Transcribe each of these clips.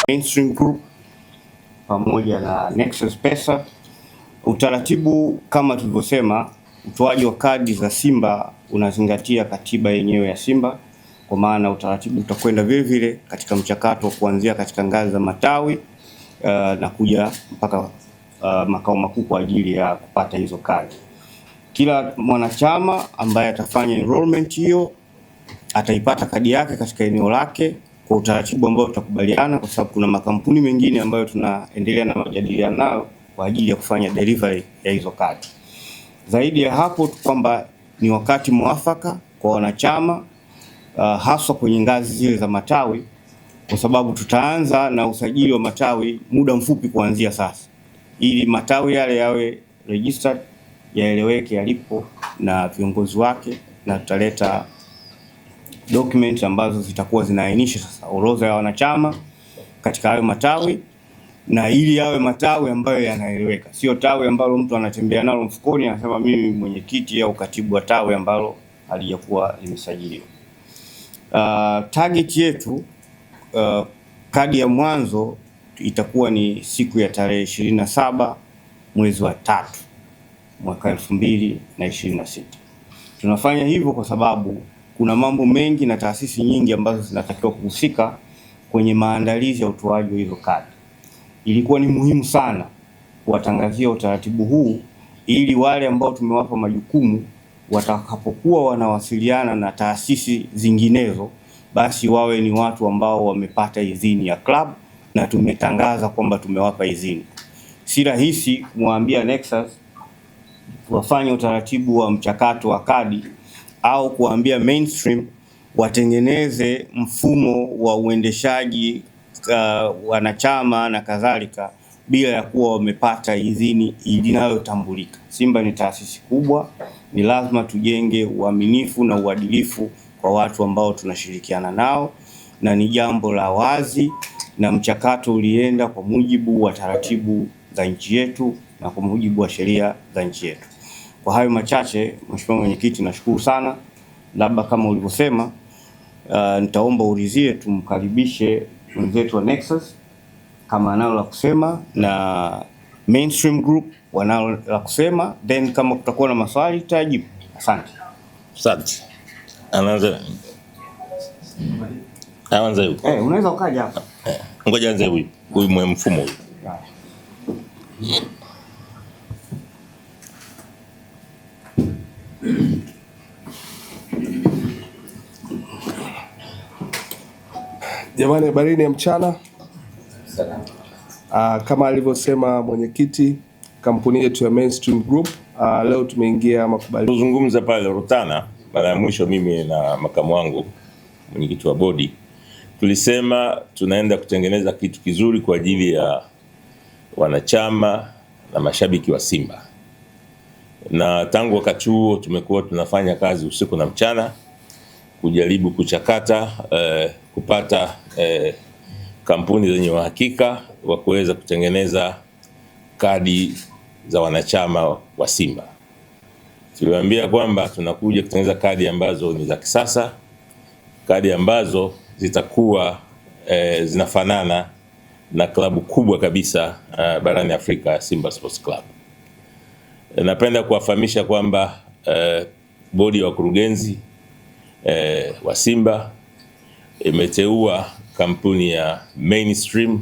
Mainstream Group pamoja na Nexus Pesa. Utaratibu kama tulivyosema, utoaji wa kadi za Simba unazingatia katiba yenyewe ya Simba, kwa maana utaratibu utakwenda vile vile katika mchakato kuanzia katika ngazi za matawi na kuja mpaka makao makuu kwa ajili ya kupata hizo kadi. Kila mwanachama ambaye atafanya enrollment hiyo ataipata kadi yake katika eneo lake kwa utaratibu ambao tutakubaliana, kwa sababu kuna makampuni mengine ambayo tunaendelea na majadiliano nayo kwa ajili ya kufanya delivery ya hizo kadi. Zaidi ya hapo kwamba ni wakati mwafaka kwa wanachama haswa kwenye ngazi zile za matawi, kwa sababu tutaanza na usajili wa matawi muda mfupi kuanzia sasa, ili matawi yale yawe registered, yaeleweke yalipo na viongozi wake, na tutaleta document ambazo zitakuwa zinaainisha sasa orodha ya wanachama katika hayo matawi, na ili yawe matawi ambayo yanaeleweka, sio tawi ambalo mtu anatembea nalo mfukoni anasema mimi mwenyekiti au katibu wa tawi ambalo halijakuwa limesajiliwa. Target yetu kadi ya mwanzo itakuwa ni siku ya tarehe 27 mwezi wa 3 mwaka 2026. Tunafanya hivyo kwa sababu kuna mambo mengi na taasisi nyingi ambazo zinatakiwa kuhusika kwenye maandalizi ya utoaji wa hizo kadi. Ilikuwa ni muhimu sana kuwatangazia utaratibu huu ili wale ambao tumewapa majukumu watakapokuwa wanawasiliana na taasisi zinginezo, basi wawe ni watu ambao wamepata idhini ya club na tumetangaza kwamba tumewapa idhini. Si rahisi kumwambia Nexus wafanye utaratibu wa mchakato wa kadi au kuambia Mainstream watengeneze mfumo wa uendeshaji wanachama na kadhalika bila ya kuwa wamepata idhini inayotambulika. Simba ni taasisi kubwa, ni lazima tujenge uaminifu na uadilifu kwa watu ambao tunashirikiana nao, na ni jambo la wazi, na mchakato ulienda kwa mujibu wa taratibu za nchi yetu na kwa mujibu wa sheria za nchi yetu. Kwa hayo machache, Mheshimiwa Mwenyekiti, nashukuru sana. Labda kama ulivyosema, nitaomba ulizie tumkaribishe mwenzetu wa Nexus kama analo la kusema na Mainstream Group wanalo la kusema, then kama kutakuwa na maswali tutajibu. Asante. Asante. Anaanza huyu. Unaweza ukaja hapa. Ngoja anze huyu. Huyu mfumo huyu. Jamani, habarini ya mchana. Kama alivyosema mwenyekiti, kampuni yetu ya Mainstream Group leo tumeingia makubaliano. Tuzungumza pale Rutana mara ya mwisho, mimi na makamu wangu mwenyekiti wa bodi tulisema tunaenda kutengeneza kitu kizuri kwa ajili ya wanachama na mashabiki wa Simba, na tangu wakati huo tumekuwa tunafanya kazi usiku na mchana kujaribu kuchakata kupata kampuni zenye uhakika wa kuweza kutengeneza kadi za wanachama wa Simba. Tuliwaambia kwamba tunakuja kutengeneza kadi ambazo ni za kisasa, kadi ambazo zitakuwa zinafanana na klabu kubwa kabisa barani Afrika, Simba Sports Club. Napenda kuwafahamisha kwamba bodi ya wakurugenzi wa Simba imeteua kampuni ya Mainstream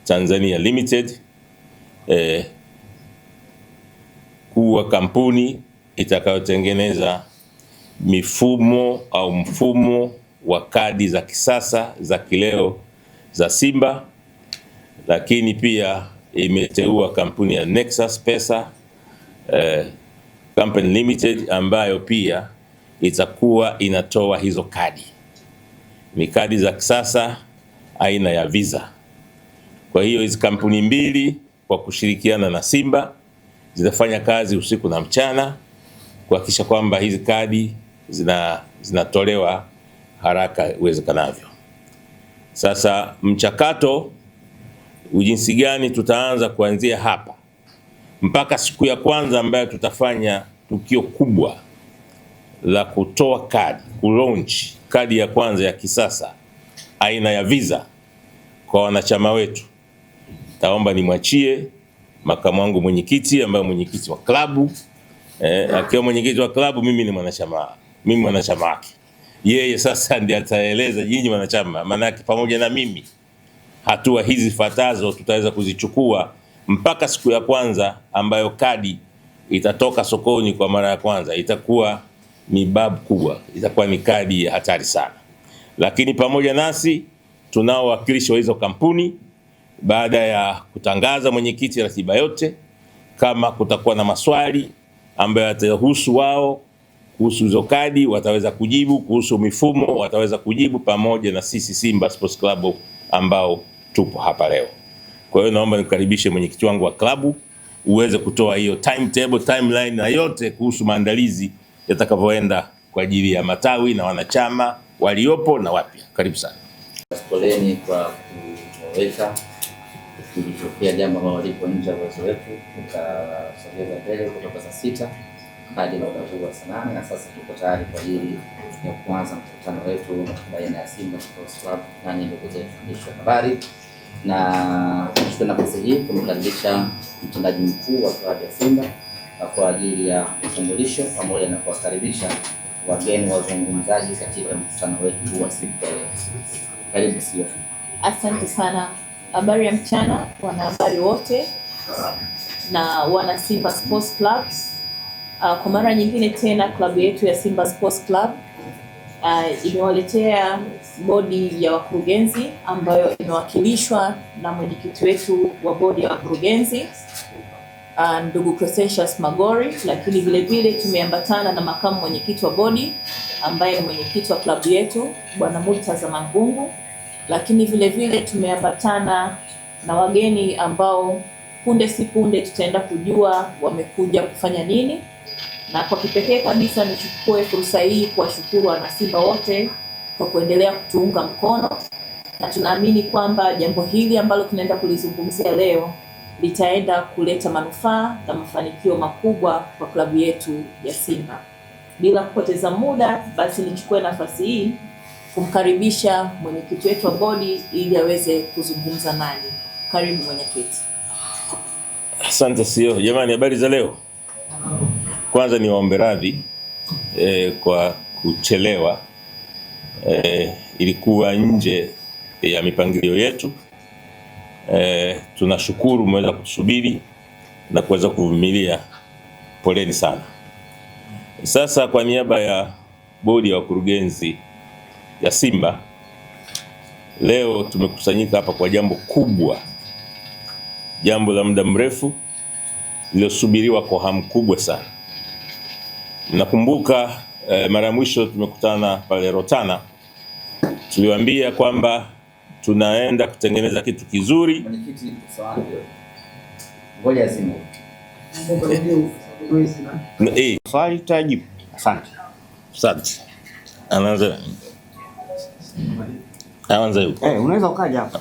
Tanzania Limited kuwa kampuni itakayotengeneza mfumo wa kadi za kisasa za kileo za Simba, lakini pia imeteua kampuni ya Nexus Pesa Company Limited ambayo pia itakuwa inatoa hizo kadi. Ni kadi za kisasa aina ya Visa. Kwa hiyo hizi kampuni mbili kwa kushirikiana na Simba zitafanya kazi usiku na mchana kuhakikisha kwamba hizi kadi zinatolewa haraka iwezekanavyo. Sasa mchakato ujinsi gani tutaanza kuanzia hapa mpaka siku ya kwanza ambayo tutafanya tukio kubwa la kutoa kadi, kulaunch kadi ya kwanza ya kisasa aina ya Visa. kwa wanachama wetu, taomba nimwachie makamu wangu mwenyekiti ambaye mwenyekiti wa klabu. Akiwa mwenyekiti wa klabu, mimi ni mwanachama wake. Yeye sasa ndiye ataeleza nyinyi wanachama, maana pamoja na mimi hatua hizi fuatazo tutaweza kuzichukua mpaka siku ya kwanza ambayo kadi itatoka sokoni kwa mara ya kwanza. Itakuwa ni babu kubwa, itakuwa ni kadi ya hatari sana. Lakini pamoja nasi tunao wakilishi wa hizo kampuni. Baada ya kutangaza mwenyekiti ratiba yote, kama kutakuwa na maswali ambayo yatahusu wao kuhusu hizo kadi wataweza kujibu, kuhusu mifumo wataweza kujibu, pamoja na sisi Simba Sports Club ambao tupo hapa leo. Kwa hiyo naomba nikukaribishe mwenyekiti wangu wa klabu uweze kutoa hiyo timetable, timeline na yote kuhusu maandalizi yatakavyoenda kwa ajili ya matawi na wanachama waliopo na wapya. Karibu sana. Poleni kwa kuweka kulitokea jambo ambalo lipo nje ya uwezo wetu, tukasogeza mbele kutoka saa 6 hadi muda huu wa saa 8, na sasa tuko tayari kwa ajili ya kuanza mkutano wetu baina ya Simba Sports Club na ndugu zetu waandishi wa habari. Na tunachukua nafasi hii kumkaribisha mtendaji mkuu wa klabu ya Simba kwa ajili ya utambulisho pamoja na kuwakaribisha wageni wazungumzaji katika mkutano wetu huu wa siku ya leo. Karibu sio. Asante sana. Habari ya mchana wanahabari wote na wana Simba Sports Club. Kwa mara nyingine tena klabu yetu ya Simba Sports Club imewaletea bodi ya wakurugenzi ambayo imewakilishwa na mwenyekiti wetu wa bodi ya wakurugenzi ndugu Crescentius Magori, lakini vile vile tumeambatana na makamu mwenyekiti wa bodi ambaye ni mwenyekiti wa klabu yetu Bwana Murtaza Mangungu, lakini vile vile tumeambatana na wageni ambao punde si punde tutaenda kujua wamekuja kufanya nini. Na kwa kipekee kabisa nichukue fursa hii kuwashukuru wanasimba wote kwa kuendelea kutuunga mkono, na tunaamini kwamba jambo hili ambalo tunaenda kulizungumzia leo litaenda kuleta manufaa na mafanikio makubwa kwa klabu yetu ya Simba. Bila kupoteza muda, basi nichukue nafasi hii kumkaribisha mwenyekiti wetu wa bodi ili aweze kuzungumza nani. Karibu mwenyekiti. Asante sio. Jamani, habari za leo? Kwanza niwaombe radhi kwa kuchelewa. Ilikuwa nje ya mipangilio yetu. Tunashukuru mmeweza kutusubiri na kuweza kuvumilia. Poleni sana. Sasa kwa niaba ya bodi ya wakurugenzi ya Simba, leo tumekusanyika hapa kwa jambo kubwa, jambo la muda mrefu lililosubiriwa kwa hamu kubwa sana. Mnakumbuka mara mwisho tumekutana pale Rotana, tuliwaambia kwamba tunaenda kutengeneza kitu kizuri. Mwenyekiti sawa, ngoja simu. Swali tajibu. Asante. Asante. Anaanza huyu. Unaweza ukaja hapa.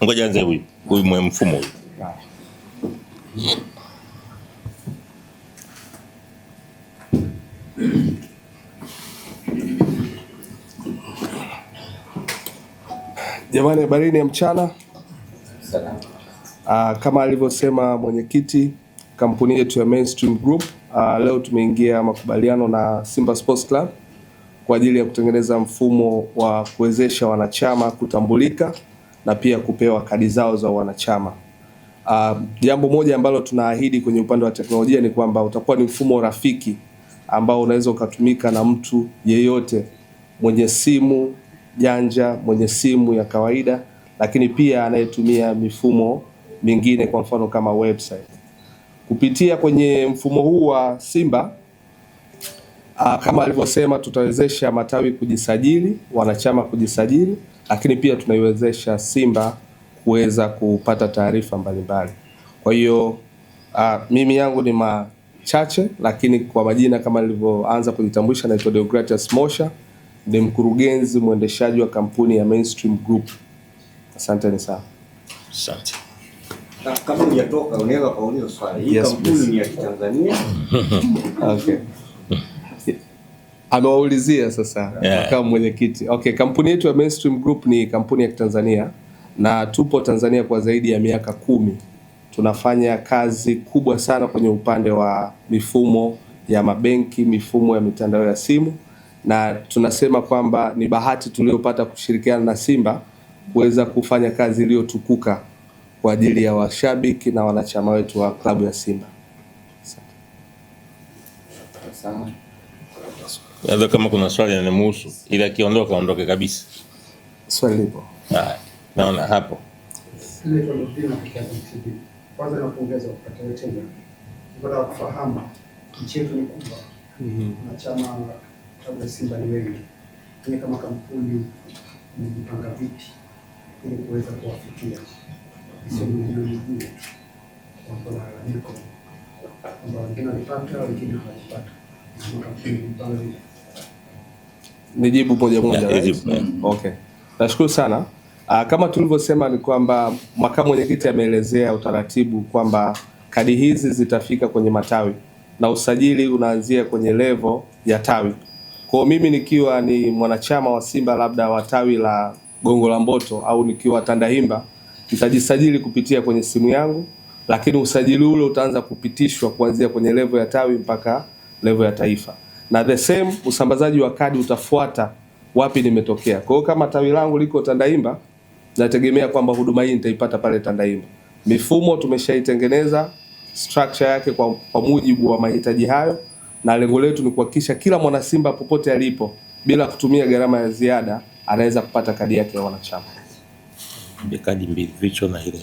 Ngoja anze huyu. Huyu mwe mfumo huyu. Jamani, habarini ya mchana. Salama. Kama alivyosema mwenyekiti, kampuni yetu ya Mainstream Group leo tumeingia makubaliano na Simba Sports Club kwa ajili ya kutengeneza mfumo wa kuwezesha wanachama kutambulika na pia kupewa kadi zao za wanachama. Jambo moja ambalo tunaahidi kwenye upande wa teknolojia ni kwamba utakuwa ni mfumo rafiki ambao unaweza ukatumika na mtu yeyote mwenye simu janja, mwenye simu ya kawaida, lakini pia anayetumia mifumo mingine, kwa mfano kama website. Kupitia kwenye mfumo huu wa Simba, kama alivyosema, tutawezesha matawi kujisajili, wanachama kujisajili, lakini pia tunaiwezesha Simba kuweza kupata taarifa mbalimbali. Kwa hiyo mimi yangu ni machache, lakini kwa majina kama nilivyoanza kujitambulisha, naitwa Deogratias Mosha, ni mkurugenzi mwendeshaji wa kampuni ya Mainstream Group. Asante sana. Asante. Kama hujatoka unaweza kuuliza swali. Hii kampuni ni ya Tanzania? Okay. Amewaulizia sasa kama mwenyekiti. Okay, kampuni yetu ya Mainstream Group ni kampuni ya Tanzania na tupo Tanzania kwa zaidi ya miaka 10. Tunafanya kazi kubwa sana kwenye upande wa mifumo ya mabenki, mifumo ya mitandao ya simu, na tunasema kwamba ni bahati tuliyopata kushirikiana na Simba kuweza kufanya kazi iliyotukuka kwa ajili ya washabiki na wanachama wetu wa klabu ya Simba. Labda kama kuna swali yanamhusu, ila akiondoka aondoke kabisa. Swali lipo. Naona hapo. Kwanza napongeza kupata tena. Nataka kufahamu nchi yetu ni kubwa. Wanachama wa Simba ni wengi. Ni kama kampuni mjipanga vipi ili kuweza kuwafikia. Sio milioni nyingi. Kwa lalamiko. Kwamba wengine walipata, wengine hawajapata. Nijibu moja moja. Okay. Nashukuru sana. Kama tulivyosema ni kwamba makamu mwenyekiti ameelezea utaratibu kwamba kadi hizi zitafika kwenye matawi na usajili unaanzia kwenye level ya tawi. Kwa mimi nikiwa ni mwanachama wa Simba labda wa tawi la Gongo la Mboto au nikiwa Tandahimba, nitajisajili kupitia kwenye simu yangu, lakini usajili ule utaanza kupitishwa kuanzia kwenye level ya tawi mpaka level ya taifa. Na the same usambazaji wa kadi utafuata wapi nimetokea. Kwa hiyo kama tawi langu liko Tandahimba, nategemea kwamba huduma hii nitaipata pale Tandahimba. Mifumo tumeshaitengeneza structure yake kwa mujibu wa mahitaji hayo, na lengo letu ni kuhakikisha kila mwana Simba popote alipo bila kutumia gharama ya ziada anaweza kupata kadi yake ya wanachama. Kadi mbili vicho na ile.